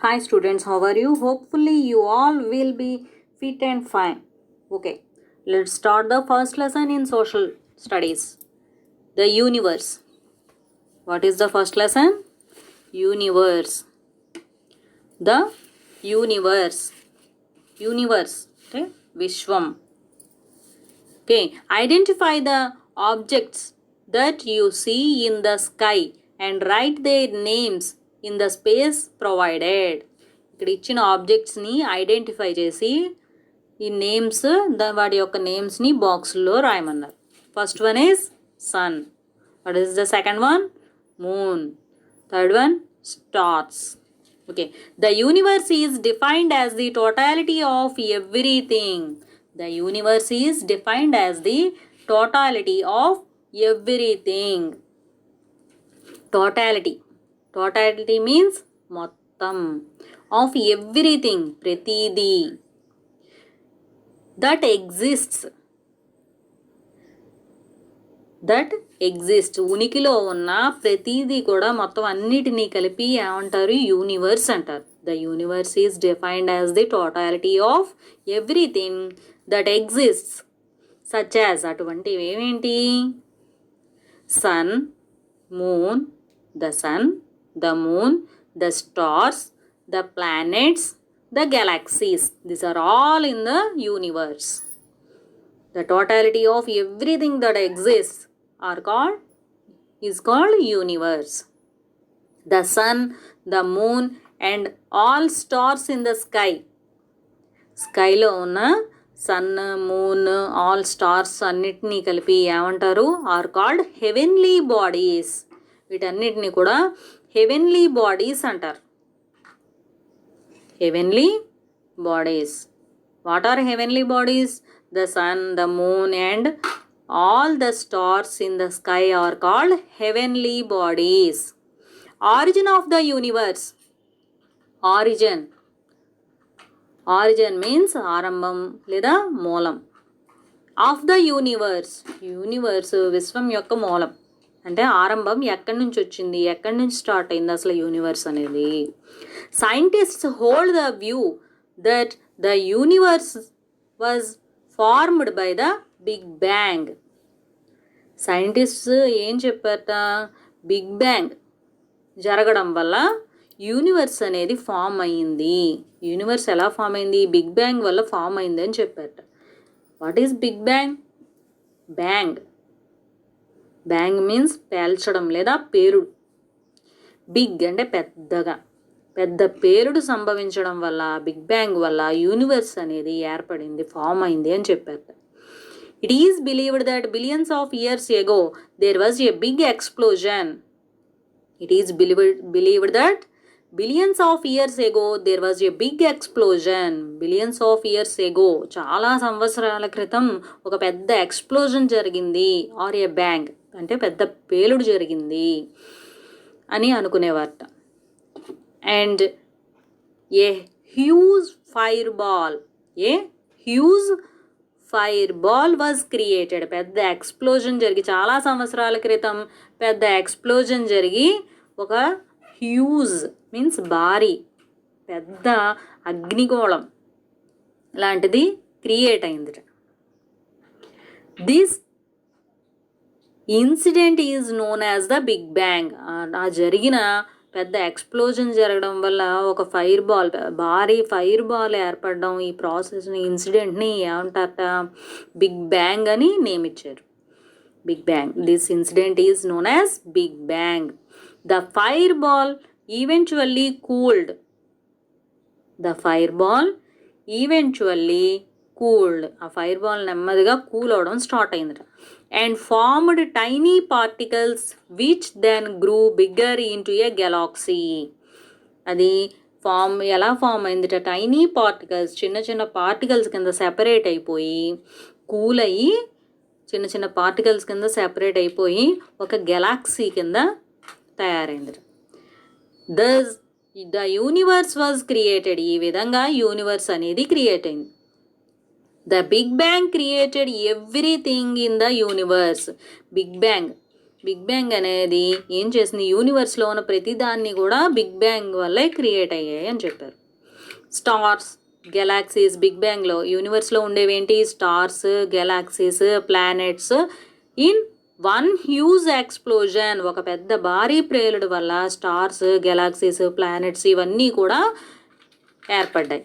Hi students, how are you? Hopefully you all will be fit and fine. Okay, let's start the first lesson in social studies. The universe. What is the first lesson? Universe. The universe. Universe. Okay, Vishwam. Okay, identify the objects that you see in the sky and write their names in the space provided. ఇక్కడ ఇచ్చిన ఆబ్జెక్ట్స్ని identify చేసి ఈ names వాటి యొక్క నేమ్స్ని బాక్స్లో రాయమన్నారు. First one is sun. What is the second one? Moon. Third one stars. Okay, the universe is defined as the totality of everything. The universe is defined as the totality of everything. Totality. Totality means మొత్తం. Of everything. ప్రతిదీ. That exists. That exists. ఉనికిలో ఉన్న ప్రతిదీ కూడా మొత్తం అన్నిటినీ కలిపి ఏమంటారు? యూనివర్స్ అంటారు. The universe is defined as the totality of everything that exists, such as అటువంటివి ఏమేంటి? Sun, moon, the sun, the moon, the stars, the planets, the galaxies. These are all in the universe. The totality of everything that exists is called universe. The sun, the moon and all stars in the sky. స్కైలో ఉన్న sun, moon, all stars అన్నిటినీ కలిపి ఏమంటారు? Are called heavenly bodies. వీటన్నిటిని కూడా heavenly bodies అంటారు. Heavenly bodies. What are heavenly bodies? The sun, the moon and all the stars in the sky are called heavenly bodies. Origin of the universe. Origin. Origin means ఆరంభం లేదా మూలం. Of the universe. Universe విశ్వం యొక్క మూలం. అంటే ఆరంభం ఎక్కడి నుంచి వచ్చింది, ఎక్కడి నుంచి స్టార్ట్ అయింది అసలు యూనివర్స్ అనేది. Scientists hold the view that the universe was formed by the big bang. Scientists ఏం చెప్పారట? బిగ్ బ్యాంగ్ జరగడం వల్ల యూనివర్స్ అనేది ఫామ్ అయ్యింది. యూనివర్స్ ఎలా ఫామ్ అయింది? బిగ్ బ్యాంగ్ వల్ల ఫామ్ అయింది అని చెప్పారట. What is big bang? Bang. Bang means పేల్చడం లేదా పేరుడు. బిగ్ అంటే పెద్దగా. పెద్ద పేరుడు సంభవించడం వల్ల, బిగ్ బ్యాంగ్ వల్ల యూనివర్స్ అనేది ఏర్పడింది, ఫామ్ అయింది అని చెప్పారట. It is believed that billions of years ago there was a big explosion. It is believed that billions of years ago there was a big explosion. Billions of years ago, చాలా సంవత్సరాల క్రితం ఒక పెద్ద explosion జరిగింది. Are A bang అంటే పెద్ద పేలుడు జరిగింది అని అనుకునేవారట. And a huge fire ball. A huge fire ball was created. పెద్ద ఎక్స్ప్లోజన్ జరిగి చాలా సంవత్సరాల క్రితం పెద్ద ఎక్స్ప్లోజన్ జరిగి ఒక హ్యూజ్ మీన్స్ భారీ, పెద్ద అగ్నిగోళం లాంటిది క్రియేట్ అయింది. This incident is known as the big bang. ఆ జరిగిన పెద్ద ఎక్స్ప్లోజన్ జరగడం వల్ల ఒక ఫైర్ బాల్, భారీ ఫైర్ బాల్ ఏర్పడడం, ఈ ప్రాసెస్ని, ఇన్సిడెంట్ని ఏమంటారట? బిగ్ బ్యాంగ్ అని నేమ్ ఇచ్చారు. Big bang. This incident is known as big bang. The fire ball eventually cooled. The fire ball eventually cooled. ఆ ఫైర్ బాల్ నెమ్మదిగా కూల్ అవడం స్టార్ట్ అయిందట. And formed tiny particles which then grew bigger into A Galaxy. అది ఎలా form అయిందిట? Tiny particles, చిన్న చిన్న particles కింద separate అయిపోయి, కూల్ అయ్యి చిన్న చిన్న పార్టికల్స్ కింద సెపరేట్ అయిపోయి ఒక గెలాక్సీ కింద తయారైంది. The universe was created. ఈ విధంగా యూనివర్స్ అనేది క్రియేట్ అయింది. The big bang created everything in the universe. Big bang big bang అనేది ఏం చేసింది, యూనివర్స్లో ఉన్న ప్రతిదాన్ని కూడా బిగ్ బ్యాంగ్ వల్లే క్రియేట్ అయ్యాయి అని చెప్పారు. స్టార్స్, గెలాక్సీస్, బిగ్ బ్యాంగ్లో యూనివర్స్లో ఉండేవేంటి, stars, galaxies, planets in one huge explosion. ఒక పెద్ద భారీ ప్రేలుడు వల్ల స్టార్స్, గెలాక్సీస్, ప్లానెట్స్ ఇవన్నీ కూడా ఏర్పడ్డాయి.